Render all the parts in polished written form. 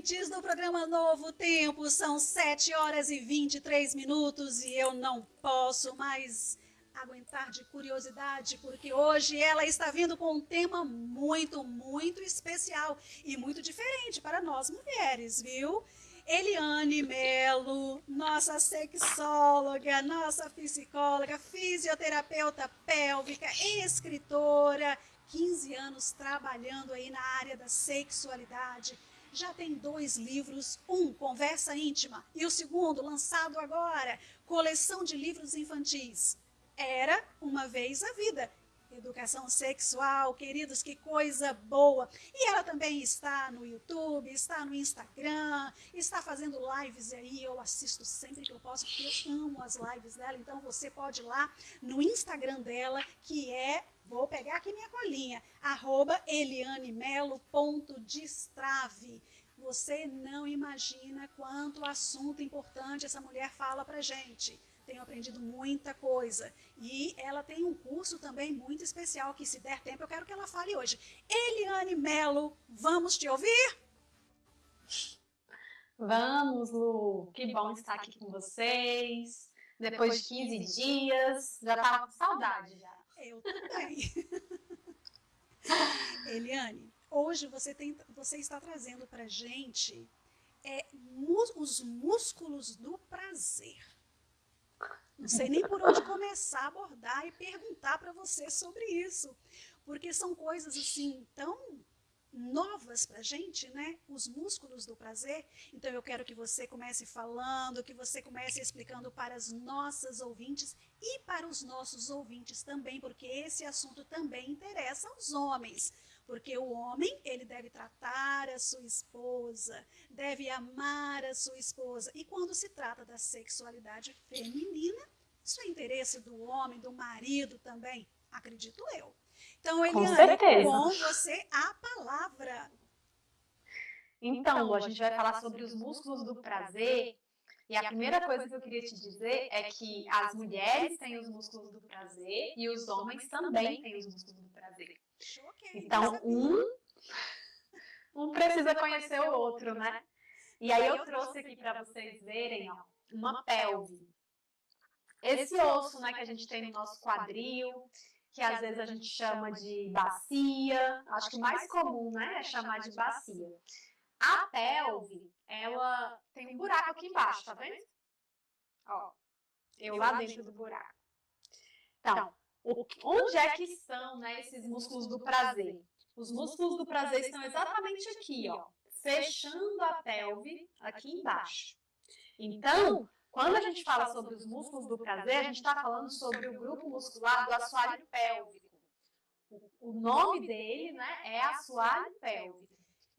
ouvintes do programa Novo Tempo, são 7 horas e 23 minutos e eu não posso mais aguentar de curiosidade, porque hoje ela está vindo com um tema muito especial e muito diferente para nós mulheres, viu? Eliane Melo, nossa sexóloga, nossa psicóloga, fisioterapeuta pélvica, escritora, 15 anos trabalhando aí na área da sexualidade. Já tem 2 livros, um, Conversa Íntima, e o segundo, lançado agora, coleção de livros infantis. Era uma vez a vida. Educação sexual, queridos, que coisa boa. E ela também está no YouTube, está no Instagram, está fazendo lives aí, eu assisto sempre que eu posso, porque eu amo as lives dela, então você pode ir lá no Instagram dela, que é, vou pegar aqui minha colinha, @elianemelo.destrave. Você não imagina quanto assunto importante essa mulher fala pra gente. Tenho aprendido muita coisa. E ela tem um curso também muito especial, que se der tempo eu quero que ela fale hoje. Eliane Melo, vamos te ouvir? Vamos, Lu. Que bom estar aqui com vocês. Depois de 15 dias, já estava com saudade já. Eu também. Eliane, hoje você está trazendo pra gente os músculos do prazer. Não sei nem por onde começar a abordar e perguntar para você sobre isso, porque são coisas assim tão novas para a gente, né? Os músculos do prazer. Então eu quero que você comece falando, que você comece explicando para as nossas ouvintes e para os nossos ouvintes também, porque esse assunto também interessa aos homens. Porque o homem, ele deve tratar a sua esposa, deve amar a sua esposa. E quando se trata da sexualidade feminina, isso é interesse do homem, do marido também, acredito eu. Então, Eliane, com você a palavra. Então, Lu, a gente vai falar sobre os músculos do prazer. E a primeira coisa que eu queria te dizer é que as mulheres têm os músculos do prazer e os homens também têm os músculos do prazer. Então, um precisa conhecer o outro, né? E aí eu trouxe aqui para vocês verem, ó, uma pelve. Esse osso, né, que a gente tem no nosso quadril, que às vezes a gente chama de bacia, acho que o mais comum, né, é chamar de bacia. A pelve, ela tem um buraco aqui embaixo, tá vendo? Ó, eu lá dentro do buraco. Então, onde é que estão, né, esses músculos do prazer? Os músculos do prazer estão exatamente aqui, ó, fechando a pelve aqui embaixo. Então, quando a gente fala sobre os músculos do prazer, a gente está falando sobre o grupo muscular do assoalho pélvico. O nome dele, né, é assoalho pélvico.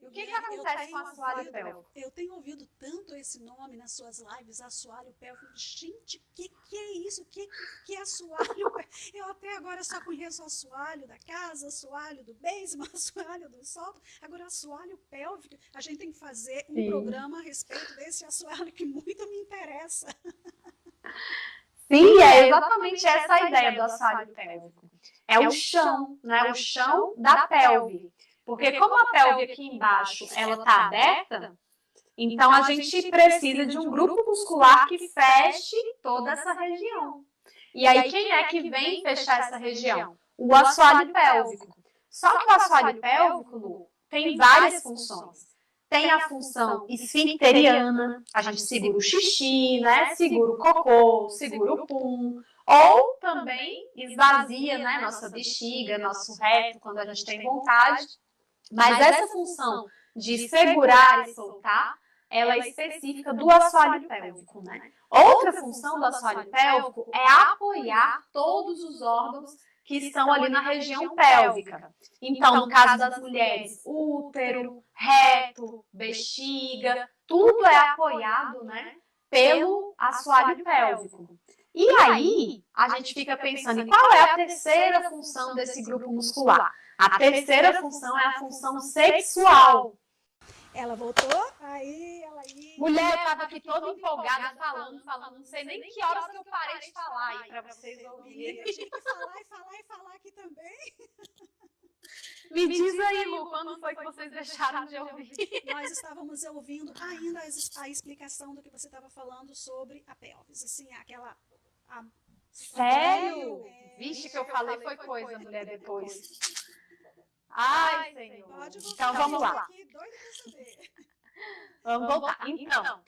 E o que acontece com o assoalho pélvico? Eu tenho ouvido tanto esse nome nas suas lives, assoalho pélvico. Gente, o que é isso? O que é assoalho pélvico? Eu até agora só conheço assoalho da casa, assoalho do beisebol, assoalho do salto. Agora, assoalho pélvico, a gente tem que fazer um programa a respeito desse assoalho que muito me interessa. Sim, é exatamente essa a ideia do assoalho pélvico. É o chão, né? O chão da pelve. Porque como a pelve aqui embaixo ela está aberta, então a gente precisa de um grupo muscular que feche toda essa região. E aí quem é que vem fechar essa região? O assoalho pélvico. Só que o assoalho pélvico, Lu, tem várias funções. Tem a função esfincteriana, a gente segura o xixi, né? Segura o cocô, segura o pum. Ou também esvazia, né? Nossa bexiga, nosso reto, quando a gente tem vontade. Mas essa função de segurar e soltar, ela é específica do assoalho pélvico, né? Outra função do assoalho pélvico é apoiar todos os órgãos que estão ali na região pélvica. Então, no caso das mulheres, útero, reto, bexiga, tudo é apoiado, né, pelo assoalho pélvico. E aí, a gente fica pensando em qual é a terceira função desse grupo muscular? A terceira função é a função sexual. Ela voltou, aí ela ia... Mulher, eu tava aqui toda empolgada falando, não sei nem que horas que eu parei de falar aí pra vocês ouvirem. Eu tive que falar aqui também. Me diz aí, Lu, quando foi que vocês deixaram de ouvir? Nós estávamos ouvindo ainda a explicação do que você estava falando sobre a pelvis, assim, aquela... Sério? Vixe, que eu falei foi coisa, mulher, depois. Ai, Senhor. Pode voltar. Então, vamos lá. Aqui, doida pra saber. Vamos voltar. Então,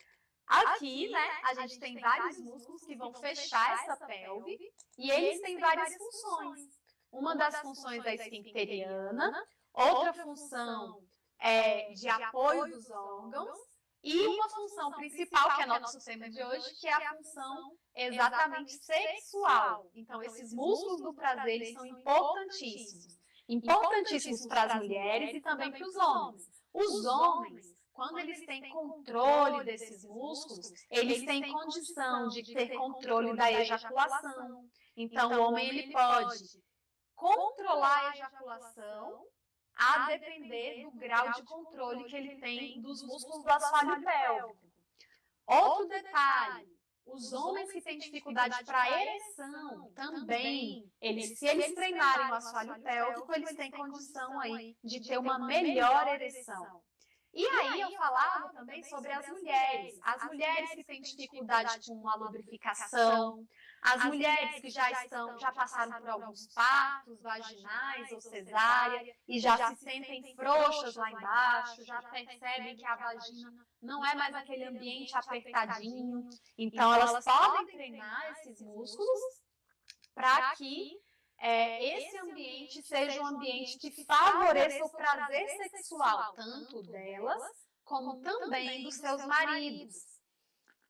aqui, né, a gente tem vários músculos que vão fechar essa pelve e eles têm várias funções. Uma das funções é esfincteriana, outra função é de apoio dos órgãos e uma função principal, que é nosso tema de hoje, que é a função exatamente sexual. Então, esses músculos do prazer, eles são importantíssimos. Importantíssimos para as mulheres e também para os homens. Os homens, quando eles têm controle desses músculos, eles têm condição de ter controle da ejaculação. Então, o homem ele pode controlar a ejaculação a depender do grau de controle que ele tem dos músculos do assoalho pélvico. Outro detalhe, os homens que têm dificuldade para ereção também, se eles treinarem o assoalho pélvico, eles têm condição aí de ter uma melhor ereção. E aí eu falava também sobre as mulheres que têm dificuldade com a lubrificação, as mulheres que já passaram por alguns partos vaginais ou cesárea e já se sentem frouxas lá embaixo, já percebem que a vagina não é mais aquele ambiente apertadinho. Então elas podem treinar esses músculos para que esse ambiente seja um ambiente que favoreça o prazer sexual, tanto delas, como também dos seus maridos.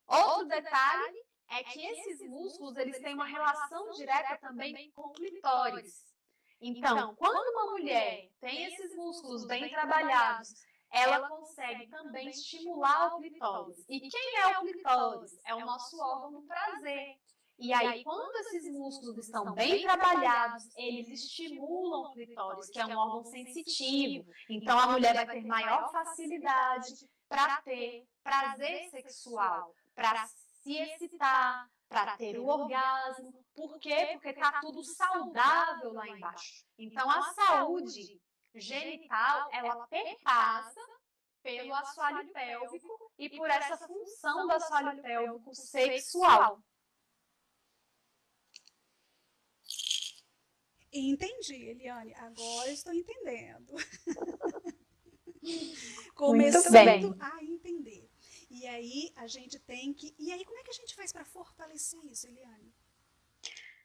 Outro detalhe é que esses músculos eles têm uma relação direta também com o clitóris. Então, quando uma mulher tem esses músculos bem trabalhados, ela consegue também estimular o clitóris. E quem é o clitóris? É o nosso órgão do prazer. E aí, quando esses músculos estão bem trabalhados, eles estimulam o clitóris, que é um órgão sensitivo. Então, a mulher vai ter maior facilidade para ter prazer sexual, para se excitar, para ter o orgasmo. Por quê? Porque está tudo saudável lá embaixo. Então, a saúde genital, ela perpassa pelo assoalho pélvico e por essa função do assoalho pélvico sexual. Entendi, Eliane. Agora estou entendendo. Começando a entender. E aí a gente tem que... E aí como é que a gente faz para fortalecer isso, Eliane?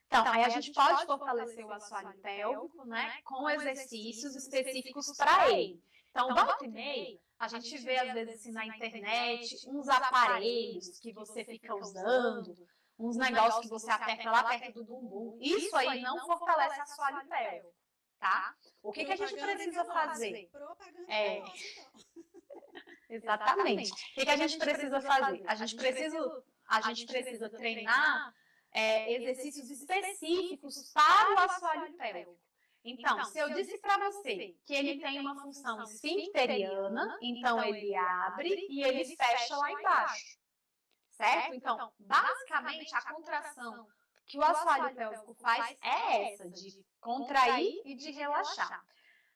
Então, aí a gente pode fortalecer o assoalho pélvico, né, com exercícios específicos para ele. Então, volta e meia, a gente vê às vezes assim na internet uns aparelhos que você fica usando, uns negócios que você aperta lá perto do bumbum. Isso aí não fortalece o assoalho pélvico, tá? O que a gente precisa fazer? Propaganda Exatamente. O que a gente precisa fazer? A gente precisa treinar exercícios específicos para o assoalho pélvico. Então, se eu disse para você que ele tem uma função esfincteriana, então ele abre e ele fecha lá embaixo. Certo? Então, basicamente, a contração que o assoalho pélvico faz é essa, de contrair e de relaxar.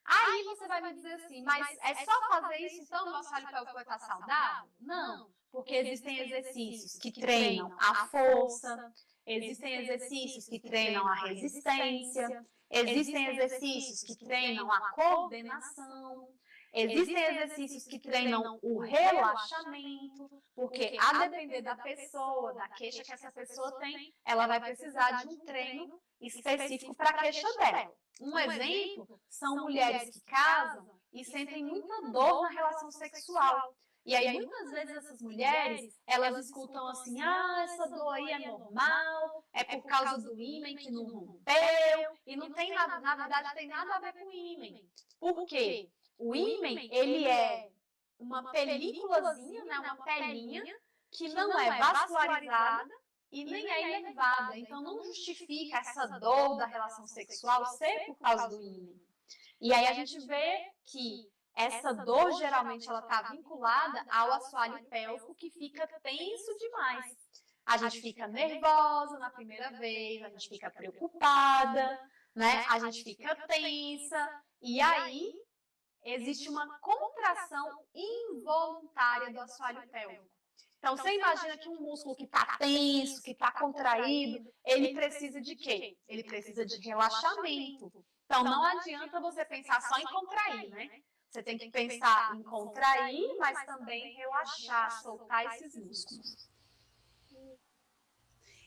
Aí você vai me dizer assim, mas é só fazer isso, então o assoalho pélvico vai estar saudável? Não, porque existem exercícios que treinam a força, existem exercícios que treinam a resistência, existem exercícios que treinam a coordenação, existem exercícios que treinam o relaxamento, porque a depender da pessoa, da queixa que essa pessoa tem, ela vai precisar de um treino específico para a queixa dela. Um exemplo são mulheres que casam e sentem muita dor na relação sexual. E aí, muitas vezes, essas mulheres, elas escutam assim, essa dor aí é normal, é por causa do ímen que não rompeu, e não tem nada, na verdade, tem nada a ver com o ímen. Por quê? O ímen, ele é uma películazinha, né, uma pelinha, que não é vascularizada e nem é inervada. Então, não justifica essa dor da relação sexual ser por causa do ímen. E aí, a gente vê que essa dor, geralmente, ela está vinculada ao assoalho pélvico, que fica tenso demais. A gente fica nervosa na primeira vez, a gente fica preocupada, né? A gente fica tensa e aí existe uma contração involuntária do assoalho pélvico. Então, você imagina que um músculo que está tenso, que está contraído, ele precisa de quê? Ele precisa de relaxamento. Então, não adianta você pensar só em contrair, né? Você tem que pensar em contrair, mas também relaxar, soltar esses músculos.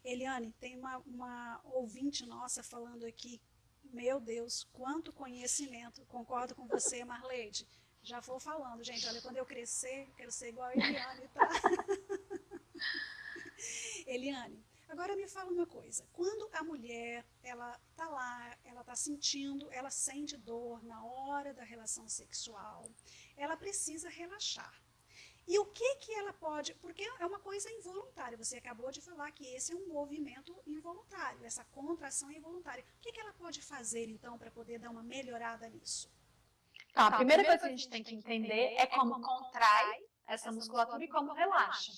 Eliane, tem uma ouvinte nossa falando aqui, meu Deus, quanto conhecimento. Concordo com você, Marleide. Já vou falando, gente, olha, quando eu crescer, quero ser igual a Eliane, tá? Eliane, agora me fala uma coisa. Quando a mulher, ela tá lá, ela tá sentindo, ela sente dor na hora da relação sexual, ela precisa relaxar. E o que ela pode, porque é uma coisa involuntária, você acabou de falar que esse é um movimento involuntário, essa contração involuntária. O que ela pode fazer, então, para poder dar uma melhorada nisso? Então, a primeira coisa que a gente tem que entender é como contrai essa musculatura e como relaxa.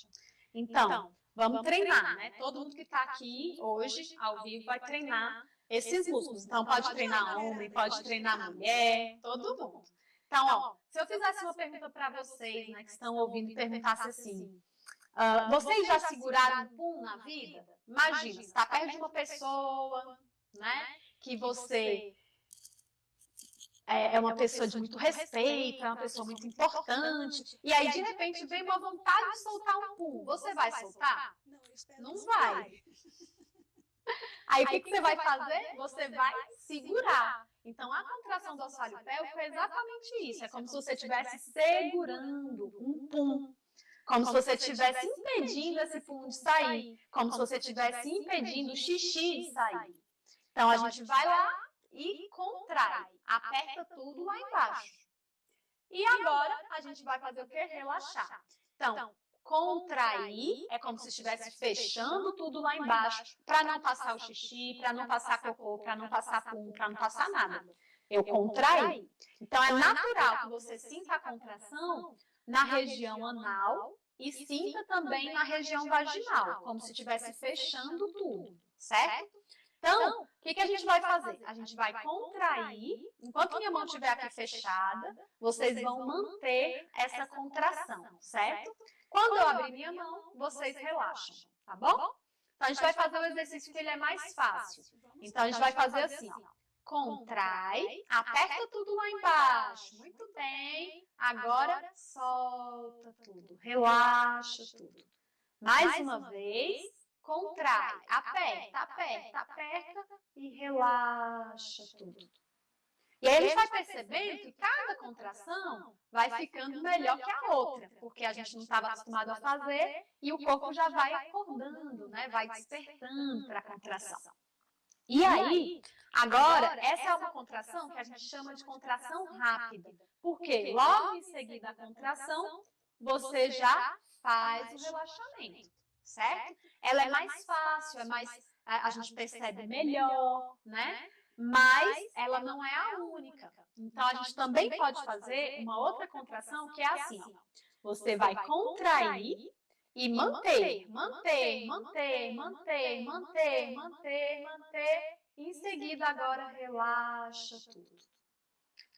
Então, vamos treinar, né? Todo mundo que está aqui hoje, ao vivo, vai treinar esses músculos. Então, pode treinar homem, pode treinar mulher, todo mundo. Então, ó, se eu fizesse uma pergunta para vocês, né, que estão ouvindo, e perguntasse assim, vocês já seguraram um pum na vida? Imagina, você está perto de uma pessoa, né, que você é uma pessoa de muito respeito, é uma pessoa muito importante, e aí de repente vem uma vontade de soltar um pum. Você vai soltar? Não vai. Aí o que você vai fazer? Você vai segurar. Então a contração do assoalho pélvico é exatamente isso. É como se você estivesse segurando um pum. Como se você estivesse impedindo esse pum de sair. Como se você estivesse impedindo o xixi de sair. Então a gente vai lá e contrai, aperta tudo lá embaixo. E agora a gente vai fazer o quê? Relaxar. Então, contrair é como se estivesse fechando tudo lá embaixo para não passar o xixi, para não passar cocô, para não passar pum, para não passar nada. Eu contraí. Então, é natural que você sinta a contração na região anal e sinta também na região vaginal, como se estivesse fechando tudo, certo? Então, o que a gente vai fazer? A gente vai contrair, enquanto minha mão estiver aqui fechada, vocês vão manter essa contração, certo? Quando eu abrir minha mão, vocês relaxam, tá bom? Então, a gente vai fazer o exercício que ele é mais fácil. Então, a gente vai fazer assim, ó. Contrai, aperta tudo lá embaixo. Muito bem. Agora, solta tudo, relaxa tudo. Mais uma vez. Contrai, aperta, aperta, aperta e relaxa tudo. E aí a gente vai percebendo que cada contração vai ficando melhor que a outra, porque a gente não estava acostumado a fazer e o corpo já vai acordando, né? Vai despertando para a contração. E aí, agora, essa é uma contração que a gente chama de contração rápida, porque logo em seguida da contração, você já faz o relaxamento. Certo? Ela é mais fácil, a gente percebe melhor, né? Mas ela não é a única. Então, a gente também pode fazer uma outra contração que é assim, ó. Você vai contrair e manter, manter, manter, manter, manter, manter, manter. E em seguida, agora, relaxa tudo.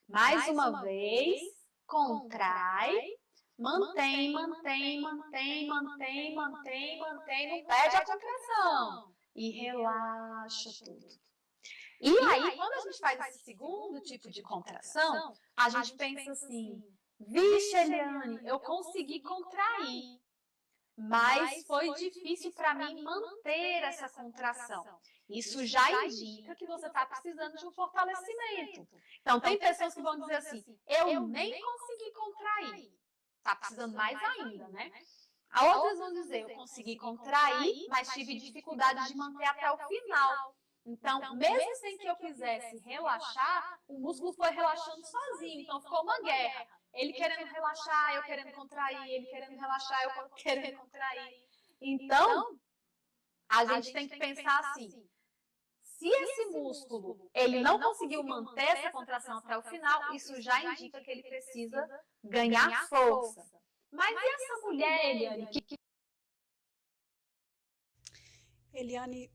Mais uma vez, contrai. Mantém, mantém, mantém, mantém, mantém, mantém, não perde a contração. E relaxa tudo. E aí, quando a gente faz esse segundo tipo de contração, a gente pensa assim, vixe, Eliane, eu consegui contrair, mas foi difícil para mim manter essa contração. Isso já indica que você está precisando de um fortalecimento. Então, tem pessoas que vão dizer assim, eu nem consegui contrair. Está precisando mais ainda, né? Outras vão dizer, eu consegui contrair, mas tive dificuldade de manter até o final. Então, mesmo sem que eu quisesse relaxar, o músculo foi relaxando sozinho. Então, ficou uma guerra. Ele querendo relaxar, eu querendo contrair. Ele querendo relaxar, eu querendo contrair. Então, a gente tem que pensar assim. Se esse músculo ele não conseguiu manter essa contração até o final, isso já indica que ele precisa ganhar força. Mas e essa mulher, Eliane? Eliane,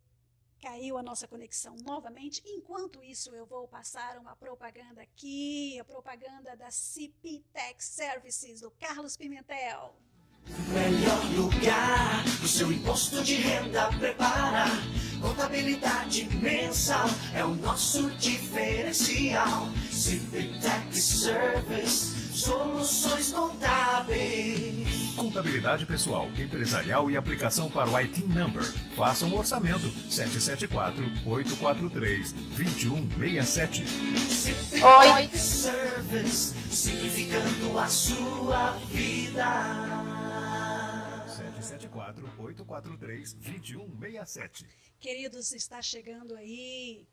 Caiu a nossa conexão novamente. Enquanto isso, eu vou passar uma propaganda aqui, a propaganda da CP Tax Services, do Carlos Pimentel. Melhor lugar, o seu imposto de renda prepara. Contabilidade mensal é o nosso diferencial. CP Tax Service, soluções contábeis. Contabilidade pessoal, empresarial e aplicação para o IT Number. Faça um orçamento 774-843-2167. Oi. Service, simplificando a sua vida. 774-843-2167. Queridos, está chegando aí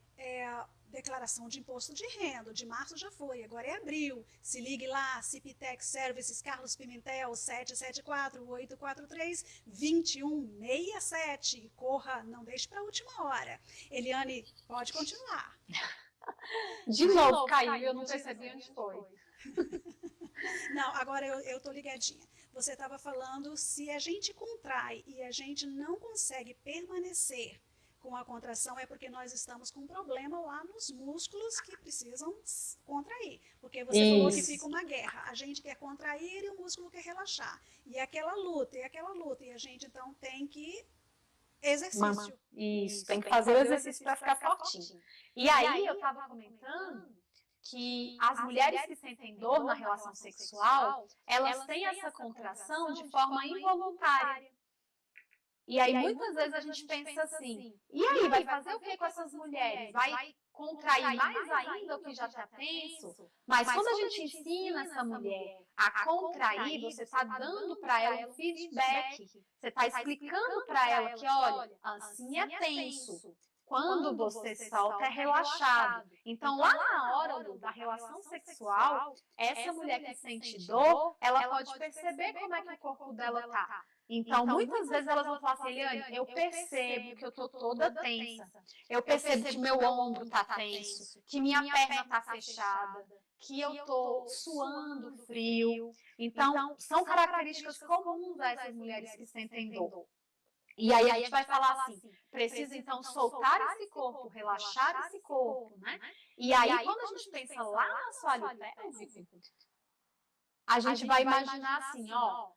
a declaração de imposto de renda. De março já foi, agora é abril. Se ligue lá, CP Tax Services, Carlos Pimentel, 774-843-2167. Corra, não deixe para a última hora. Eliane, pode continuar. De novo caiu e eu não percebi onde foi. Não, agora eu tô ligadinha. Você estava falando, se a gente contrai e a gente não consegue permanecer com a contração, é porque nós estamos com um problema lá nos músculos que precisam contrair. Porque você falou que fica uma guerra. A gente quer contrair e o músculo quer relaxar. E aquela luta, e aquela luta. E a gente, então, tem que exercício. Isso, tem que fazer o exercício para ficar fortinho. E aí, eu estava comentando que as mulheres que sentem dor na relação sexual, elas têm essa contração de forma involuntária. E aí, muitas vezes a gente pensa assim, e aí, vai fazer o que com essas mulheres? Vai contrair mais ainda o que já está tenso? Mas quando a gente ensina essa mulher a contrair, você está dando para ela um feedback. Você está explicando para ela que, olha, assim é tenso. Quando você solta, é relaxado. Então, lá na hora da relação sexual, essa mulher que sente dor, ela pode perceber como é que o corpo dela está. Então, muitas vezes elas vão falar assim, Eliane, eu percebo que eu estou toda tensa. Eu percebo que meu ombro está tenso, que minha perna está fechada, que eu estou suando frio. Então, são características comuns dessas mulheres que sentem dor. E aí a gente vai falar assim, precisa então soltar esse corpo, relaxar esse corpo, né? E aí quando a gente pensa lá no assoalho pélvico, a gente vai imaginar assim, ó,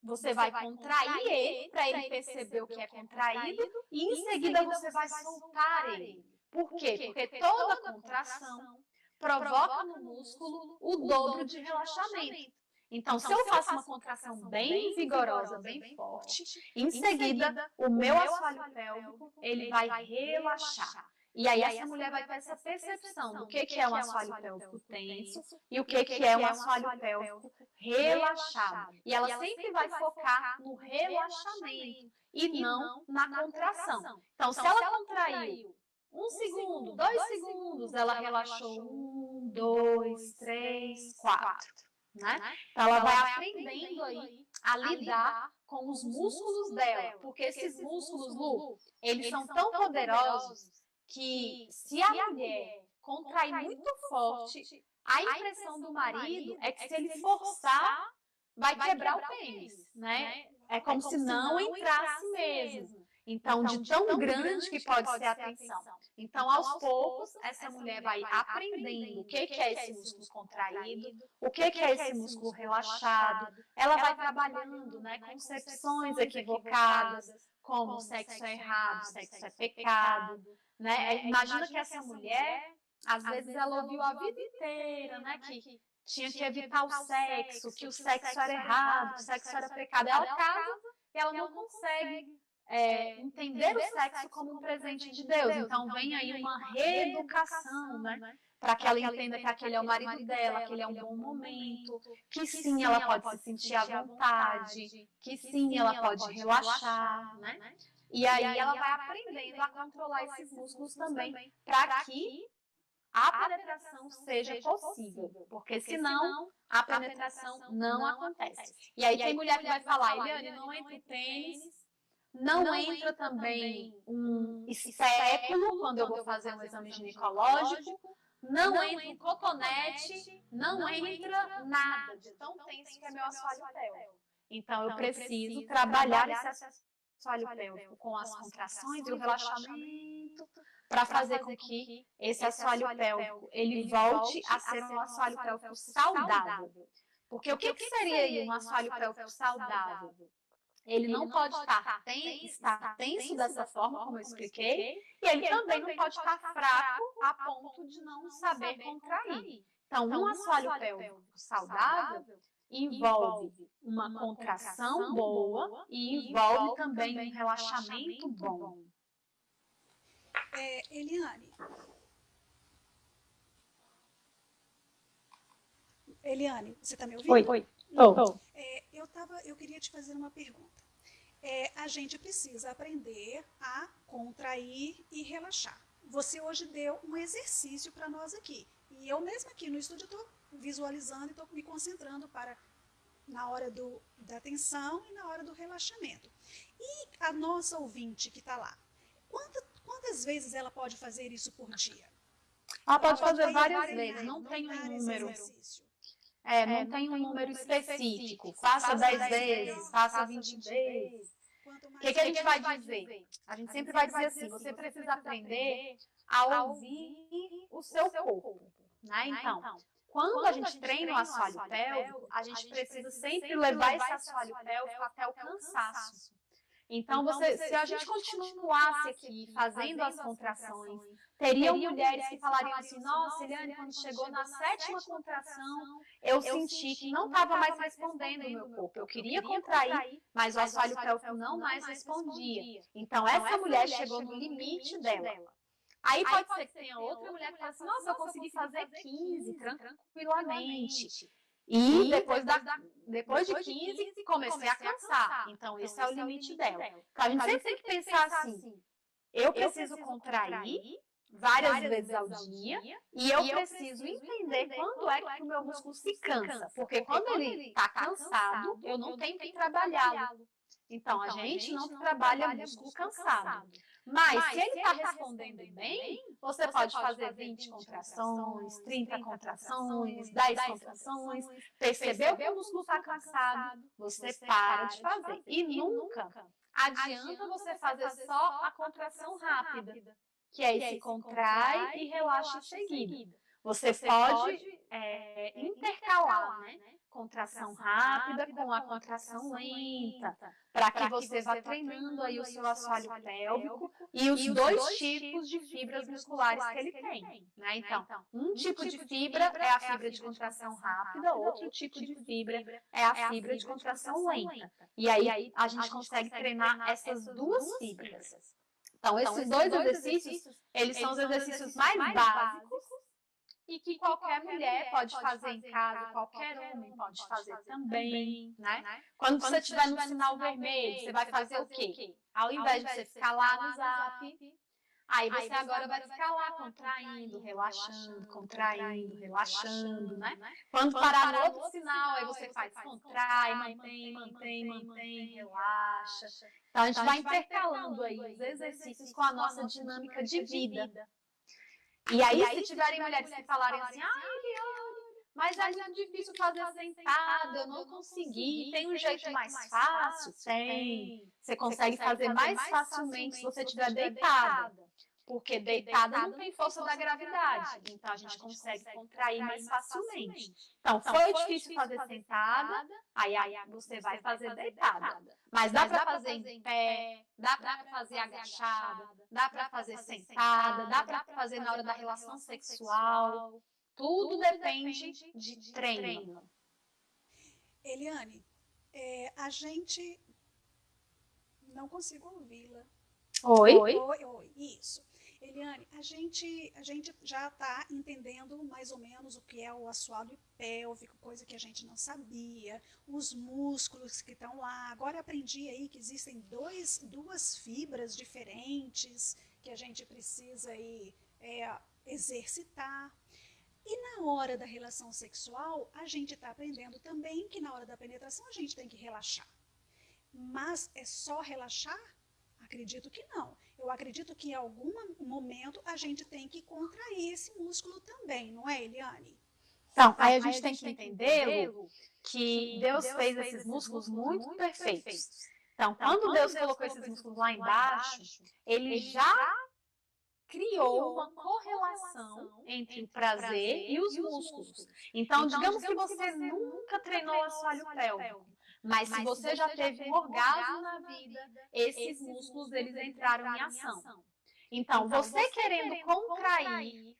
você vai contrair ele para ele perceber o que é contraído e em seguida você vai soltar ele. Por quê? Porque toda contração provoca no músculo o dobro de relaxamento. Então, se eu faço uma contração bem vigorosa, bem forte, em seguida, o meu assoalho pélvico, ele vai relaxar. E aí, essa mulher vai ter essa percepção do que é um assoalho pélvico tenso e o que é um assoalho pélvico relaxado. E ela sempre vai focar no relaxamento e não na contração. Então, se ela contraiu 1 segundo, 2 segundos, ela relaxou 1, 2, 3, 4. Né? Então ela vai aprendendo aí a lidar com os músculos dela, porque esses músculos, Lu, eles são tão poderosos que se a mulher contrair muito forte, a impressão do marido é que se ele forçar, vai quebrar o pênis, né? É como se não entrasse mesmo. Então, de tão grande que pode ser a tensão. Então, aos poucos, essa mulher vai aprendendo o que é esse músculo contraído, o que é esse músculo relaxado. Ela vai trabalhando, né, concepções equivocadas, como o sexo é errado, o sexo é pecado. Né? Imagina que essa mulher, às vezes, ela ouviu a vida inteira, né, que tinha que evitar o sexo, que o sexo era errado, que o sexo era pecado. Ela casa e ela não consegue entender o sexo como um presente de Deus. Então vem aí uma reeducação, né? Para que ela entenda que aquele é o marido dela, que ele é um bom momento, que sim, ela pode se sentir à vontade, que sim, ela pode relaxar, né? E aí ela vai aprendendo a controlar esses músculos também, para que a penetração seja possível, porque senão a penetração não acontece. E aí tem mulher que vai falar, Eliane, não entra o tênis, não entra também um espéculo quando eu vou fazer um exame ginecológico, não entra um cotonete, não entra nada de tão tenso que é meu assoalho pélvico. Então eu preciso trabalhar esse assoalho pélvico com as contrações e o relaxamento para fazer com que esse assoalho pélvico ele volte a ser um assoalho pélvico saudável. Porque o que seria aí um assoalho pélvico saudável? Ele não pode estar tenso dessa forma, como eu expliquei, e ele também não pode estar fraco a ponto de não saber contrair. Então, um assoalho pélvico saudável envolve uma contração boa e envolve também um relaxamento bom. Eliane, você está me ouvindo? Oi. Eu queria te fazer uma pergunta. A gente precisa aprender a contrair e relaxar. Você hoje deu um exercício para nós aqui. E eu mesma aqui no estúdio estou visualizando e estou me concentrando na hora da tensão e na hora do relaxamento. E a nossa ouvinte que está lá, quantas vezes ela pode fazer isso por dia? Ela pode fazer várias vezes, não tem um número. Não tem um número específico. Faça 10 vezes, faça 20 vezes. O que a gente vai dizer? A gente sempre vai dizer assim, você precisa aprender a ouvir o seu corpo. Né? Então, quando a gente treina o assoalho pélvico, a gente precisa sempre levar esse assoalho pélvico até o cansaço. Então, se a gente continuasse aqui fazendo as contrações, teriam mulheres que falariam assim, nossa, Eliane, quando chegou na 7ª contração, eu senti que não estava mais respondendo o meu corpo. Eu queria contrair, mas o assoalho pélvico não mais respondia. Então, essa mulher chegou no limite dela. Aí pode ser que tenha outra mulher que fale assim, nossa, eu consegui fazer 15 tranquilamente. E depois de 15, comecei a cansar. Então, esse é o limite dela. Então, a gente sempre tem que pensar assim, eu preciso contrair várias vezes ao dia e eu preciso entender quando é que o meu músculo se cansa. Porque quando ele está cansado, eu não tenho que trabalhá-lo. Então, a gente não trabalha músculo cansado. Mas, se ele está respondendo bem, você pode fazer 20 contrações, 30 contrações, 10 contrações. Percebeu que o músculo está cansado, você para de fazer. E nunca adianta você fazer só a contração rápida, que é esse contrai e relaxa em seguida. Você pode intercalar, né? Contração rápida com a contração lenta, para que você vá treinando aí o seu assoalho pélvico e os dois tipos de fibras musculares que ele tem. Né? Então, um tipo de fibra é a fibra de contração rápida, outro tipo de fibra é a fibra de contração lenta. E aí a gente consegue treinar essas duas fibras. Então, esses dois exercícios, eles são os exercícios mais básicos, e que qualquer mulher pode fazer em casa, qualquer homem pode fazer também, né? Quando você estiver no sinal vermelho, você vai fazer o quê? Ao invés de você ficar lá no zap, aí você agora vai ficar lá contraindo, relaxando, né? Quando parar no outro sinal, aí você faz contrai, mantém, relaxa. Então a gente vai intercalando aí os exercícios com a nossa dinâmica de vida. E aí, se tiverem mulheres que falarem assim, Eliane, mas é muito difícil fazer sentada, eu não consegui, tem um jeito mais fácil? Tem. Você consegue fazer mais facilmente se você estiver deitada, porque deitada não tem força da gravidade, então a gente consegue contrair mais facilmente. Então, foi difícil fazer sentada, aí você vai fazer deitada. Mas dá para fazer em pé, dá para fazer agachada, dá para fazer sentada, dá para fazer na hora da relação sexual. Tudo depende de treino. Eliane, a gente não consigo ouvi-la. Oi, isso. Eliane, a gente já está entendendo mais ou menos o que é o assoalho pélvico, coisa que a gente não sabia, os músculos que estão lá. Agora aprendi aí que existem duas fibras diferentes que a gente precisa aí, exercitar. E na hora da relação sexual, a gente está aprendendo também que na hora da penetração a gente tem que relaxar. Mas é só relaxar? Acredito que não. Eu acredito que em algum momento a gente tem que contrair esse músculo também, não é, Eliane? Então, aí a gente tem que entender que Deus fez esses músculos muito perfeitos. Então, quando Deus colocou esses músculos lá embaixo, ele já criou uma correlação entre o prazer e os músculos. Então, digamos que você nunca treinou o assoalho pélvico, mas se você já teve um orgasmo na vida, esses músculos eles entraram em ação. Então, você querendo contrair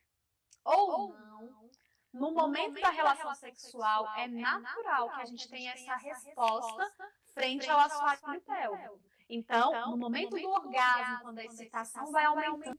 ou não, no momento da relação sexual, é natural que a gente tenha essa resposta frente ao assoalho pélvico. Então, no momento do orgasmo, quando a excitação vai aumentando,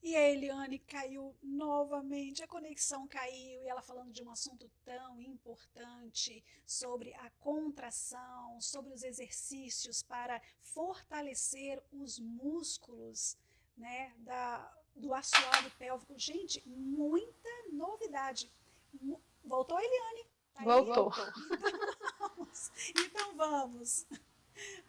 E a Eliane caiu novamente, a conexão caiu, e ela falando de um assunto tão importante sobre a contração, sobre os exercícios para fortalecer os músculos, né, do assoalho pélvico. Gente, muita novidade. Voltou, Eliane? Tá aí? voltou. Então vamos.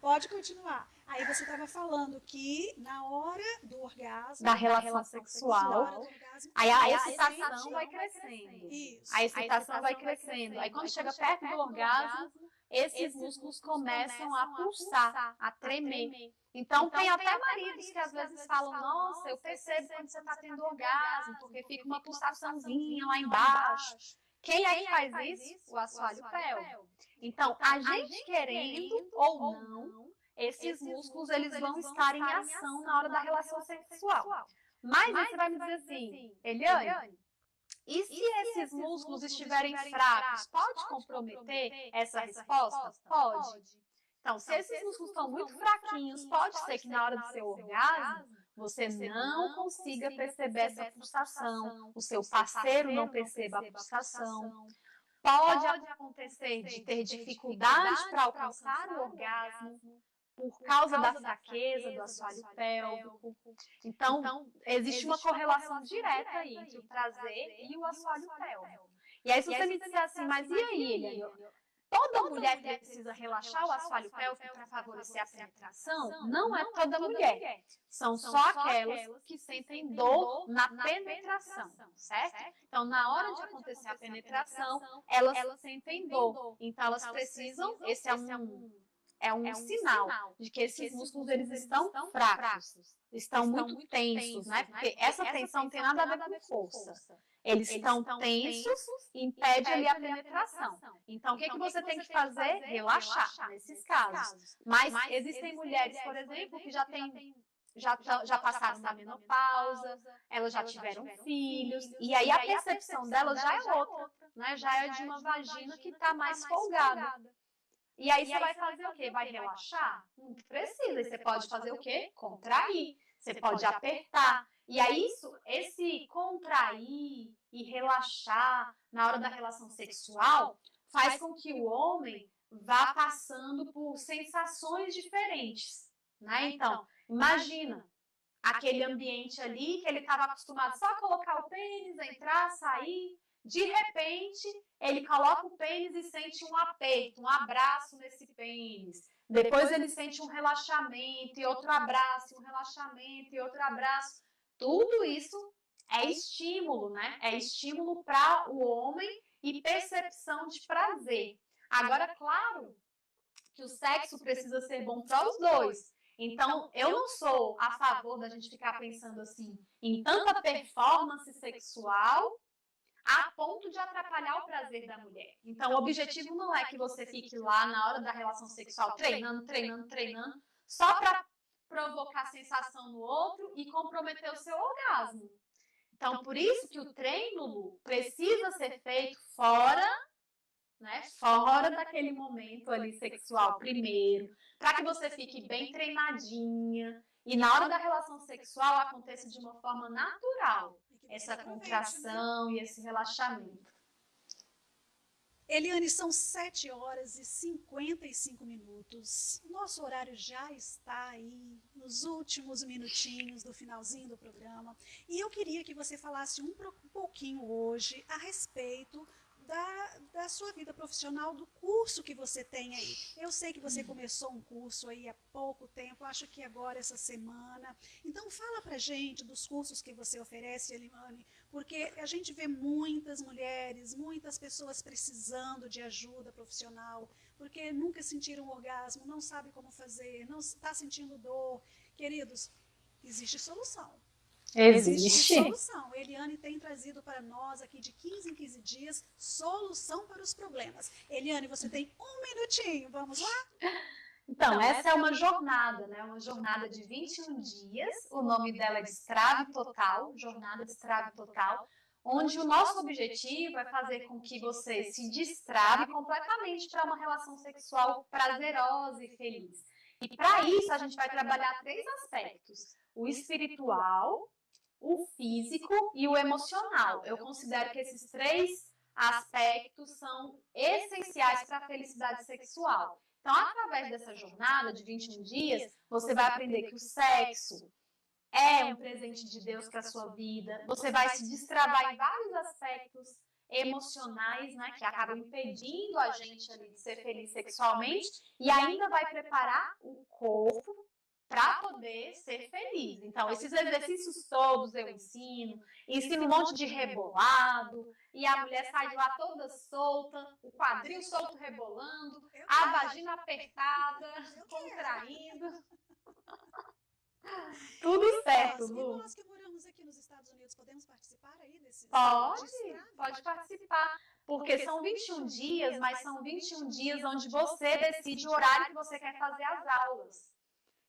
Pode continuar. Aí você estava falando que na hora do orgasmo, Da relação na sexual, hora do orgasmo, aí a a excitação vai crescendo. Isso. A excitação vai crescendo. Aí quando chega perto do orgasmo, esses músculos começam a pulsar, a tremer. Então tem até maridos que às vezes falam, nossa, eu percebo quando você está tendo orgasmo, porque fica uma pulsaçãozinha lá embaixo. Quem é que faz isso? O assoalho pélvico. Então, a gente querendo ou não, esses músculos eles vão estar em ação na hora da relação sexual. Mas aí você vai me dizer assim, Eliane, e se esses músculos estiverem fracos, pode comprometer essa resposta? Pode. Então, se esses músculos estão muito fraquinhos, pode ser que na hora do seu orgasmo, você não consiga perceber essa pulsação, o seu parceiro não perceba a pulsação. Pode acontecer de ter dificuldade para alcançar o orgasmo por causa da fraqueza do assoalho pélvico. Então, existe uma correlação direta aí entre o prazer e o assoalho pélvico. E aí, se você me disser assim, mas e aí, Eliane? Toda mulher precisa relaxar o assoalho pélvico para favorecer a penetração? Não é toda mulher. São só aquelas que sentem dor na penetração, certo? Então, na hora de acontecer a penetração, elas sentem dor. Então, elas precisam, esse é um sinal de que esses músculos eles estão fracos, estão muito tensos, né? Porque essa tensão não tem nada a ver com força. Eles estão tensos e impede ali a penetração. Então, o que você tem que fazer? Relaxar nesses casos. Mas existem mulheres, por exemplo, que já passaram da menopausa, elas já tiveram filhos, e aí a percepção delas já é outra, né? Já é de uma vagina que está mais folgada. E aí você vai fazer o quê? Vai relaxar? Não precisa. Você pode fazer o quê? Contrair. Você pode apertar. E aí esse contrair e relaxar na hora da relação sexual faz com que o homem vá passando por sensações diferentes, né? Então, imagina aquele ambiente ali que ele estava acostumado só a colocar o pênis, entrar, sair. De repente, ele coloca o pênis e sente um aperto, um abraço nesse pênis. Depois ele sente um relaxamento e outro abraço, um relaxamento e outro abraço. Tudo isso é estímulo, né? É estímulo para o homem e percepção de prazer. Agora, claro que o sexo precisa ser bom para os dois. Então, eu não sou a favor da gente ficar pensando assim em tanta performance sexual a ponto de atrapalhar o prazer da mulher. Então, o objetivo não é que você fique lá na hora da relação sexual treinando, só para provocar sensação no outro e comprometer o seu orgasmo. Então, por isso que o treino, Lu, precisa ser feito fora, né? Fora daquele momento ali sexual primeiro, para que você fique bem treinadinha e na hora da relação sexual aconteça de uma forma natural essa contração e esse relaxamento. Eliane, são 7 horas e 55 minutos. Nosso horário já está aí nos últimos minutinhos do finalzinho do programa. E eu queria que você falasse um pouquinho hoje a respeito da sua vida profissional, do curso que você tem aí. Eu sei que você começou um curso aí há pouco tempo, acho que agora essa semana. Então fala pra gente dos cursos que você oferece, Eliane, porque a gente vê muitas mulheres, muitas pessoas precisando de ajuda profissional, porque nunca sentiram orgasmo, não sabe como fazer, não está sentindo dor. Queridos, existe solução. Existe solução. Eliane tem trazido para nós aqui de 15 em 15 dias solução para os problemas. Eliane, você tem um minutinho, vamos lá? Então, essa é uma jornada, né? Uma jornada de 21 dias. O nome dela é Destrave Total, Jornada Destrave Total, onde o nosso objetivo é fazer com que você se destrave completamente para uma relação sexual prazerosa e feliz. E para isso, a gente vai trabalhar 3 aspectos: o espiritual, o físico e o emocional. Eu considero que esses 3 aspectos são essenciais para a felicidade sexual. Então, através dessa jornada de 21 dias, você vai aprender que o sexo é um presente de Deus para a sua vida. Você vai se destravar em vários aspectos emocionais, né, que acabam impedindo a gente ali de ser feliz sexualmente, e ainda vai preparar o corpo para poder ser feliz. Então, esses exercícios todos eu ensino um monte de rebolado, e a mulher sai de lá toda solta, o quadril solto rebolando, a vagina apertada, contraindo. Tudo certo, Lu. E nós que moramos aqui nos Estados Unidos, podemos participar aí desse? Pode participar, porque são 21 dias, mas são 21 dias onde você decide o horário que você quer fazer as aulas.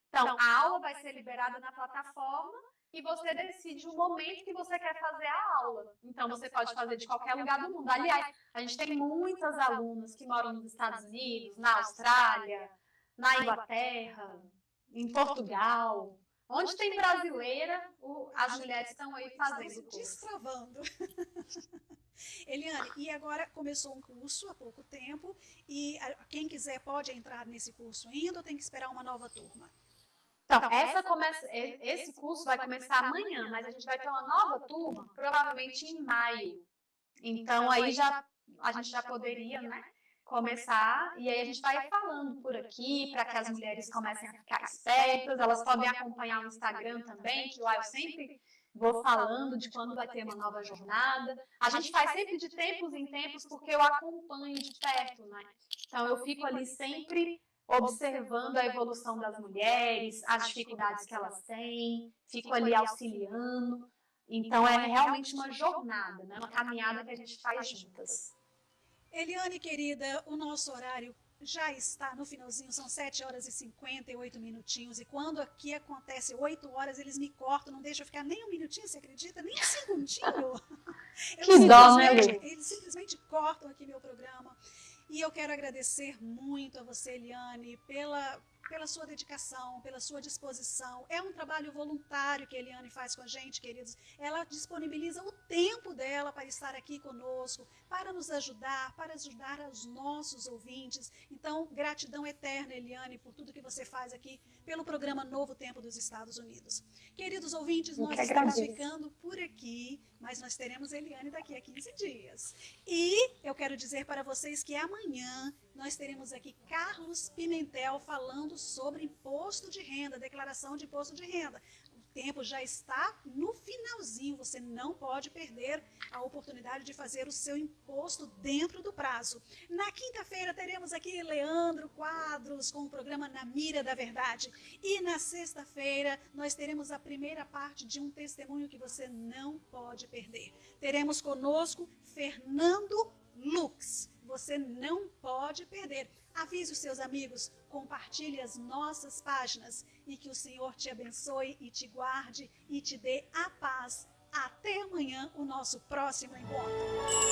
Então, a aula vai ser liberada na plataforma e você decide o momento que você quer fazer a aula. Então, você pode fazer de qualquer lugar do mundo. Aliás, a gente tem muitas alunas que moram nos Estados Unidos, na Austrália, na Inglaterra, em Portugal. Onde tem brasileira, as mulheres estão aí fazendo o curso. Destravando. Eliane, e agora começou um curso há pouco tempo, e quem quiser pode entrar nesse curso ainda ou tem que esperar uma nova turma? Então, esse curso vai começar amanhã, mas a gente vai ter uma nova turma, provavelmente em maio. Então, aí a gente já poderia, né, começar, e aí a gente vai falando por aqui, para que as mulheres comecem a ficar espertas. Elas podem acompanhar o Instagram também, que lá eu sempre vou falando de quando vai ter uma nova jornada. A gente faz sempre de tempos em tempos, porque eu acompanho de perto, né? Então, eu fico ali sempre observando a evolução das mulheres, as dificuldades que elas têm, fico ali auxiliando. Então, é realmente uma jornada, né? Uma caminhada que a gente faz juntas. Eliane, querida, o nosso horário já está no finalzinho, são 7 horas e 58 minutinhos, e quando aqui acontece 8 horas, eles me cortam, não deixam eu ficar nem um minutinho, você acredita? Nem um segundinho. Que dó, né, Lu? Eles simplesmente cortam aqui meu programa. E eu quero agradecer muito a você, Eliane, pela sua dedicação, pela sua disposição. É um trabalho voluntário que a Eliane faz com a gente, queridos. Ela disponibiliza o tempo dela para estar aqui conosco, para nos ajudar, para ajudar os nossos ouvintes. Então, gratidão eterna, Eliane, por tudo que você faz aqui pelo programa Novo Tempo dos Estados Unidos. Queridos ouvintes, nós estamos ficando por aqui, mas nós teremos Eliane daqui a 15 dias. E eu quero dizer para vocês que amanhã nós teremos aqui Carlos Pimentel falando sobre imposto de renda, declaração de imposto de renda. O tempo já está no finalzinho, você não pode perder a oportunidade de fazer o seu imposto dentro do prazo. Na quinta-feira teremos aqui Leandro Quadros com o programa Na Mira da Verdade. E na sexta-feira nós teremos a primeira parte de um testemunho que você não pode perder. Teremos conosco Fernando Lux. Você não pode perder. Avise os seus amigos, compartilhe as nossas páginas e que o Senhor te abençoe e te guarde e te dê a paz. Até amanhã, o nosso próximo encontro.